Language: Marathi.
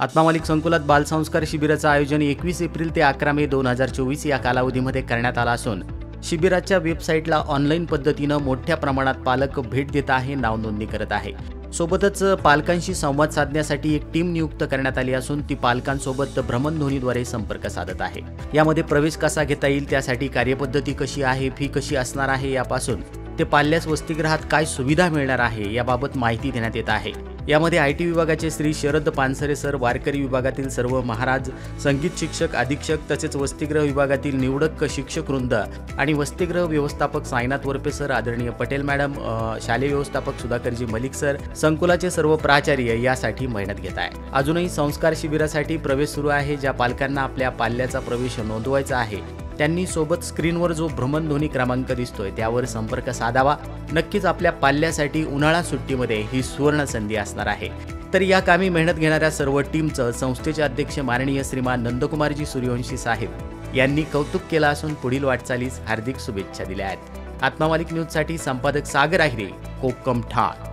आत्मामालिक संकुलात बालसंस्कार शिबिराचं आयोजन 21 एप्रिल ते 11 मे 2024 या कालावधीमध्ये करण्यात आलं असून शिबिराच्या वेबसाईटला ऑनलाईन पद्धतीनं मोठ्या प्रमाणात पालक भेट देत आहे, नाव नोंदणी करत आहे। सोबतच पालकांशी संवाद साधण्यासाठी एक टीम नियुक्त करण्यात आली असून ती पालकांसोबत भ्रमणध्वनीद्वारे संपर्क साधत आहे। यामध्ये प्रवेश कसा घेता येईल, त्यासाठी कार्यपद्धती कशी आहे, फी कशी असणार आहे, यापासून ते पाल्यास वसतिगृहात काय सुविधा मिळणार आहे याबाबत माहिती देण्यात येत आहे। यामध्ये आयटी विभागाचे श्री शरद पानसरे सर, वारकरी विभागातील सर्व महाराज, संगीत शिक्षक, अधीक्षक तसेच वसतिगृह विभागातील निवडक शिक्षक वृंद आणि वसतिगृह व्यवस्थापक साईनाथ वरपे सर, आदरणीय पटेल मॅडम, शालेय व्यवस्थापक सुधाकरजी मलिक सर, संकुलाचे सर्व प्राचार्य यासाठी मेहनत घेत आहे। अजूनही संस्कार शिबिरासाठी प्रवेश सुरू आहे। ज्या पालकांना आपल्या पाल्याचा प्रवेश नोंदवायचा आहे त्यांनी सोबत स्क्रीनवर जो भ्रमणध्वनी क्रमांक दिसतोय त्यावर संपर्क साधावा। नक्कीच आपल्या पाल्यासाठी उन्हाळा सुट्टीमध्ये ही सुवर्ण संधी असणार आहे। तर या कामी मेहनत घेणाऱ्या सर्व टीमचं संस्थेचे अध्यक्ष माननीय श्रीमान नंदकुमारजी सूर्यवंशी साहेब यांनी कौतुक केलं असून पुढील वाटचालीस हार्दिक शुभेच्छा दिल्या आहेत। आत्मामालिक न्यूजसाठी संपादक सागर आहिरे, कोकम ठाण।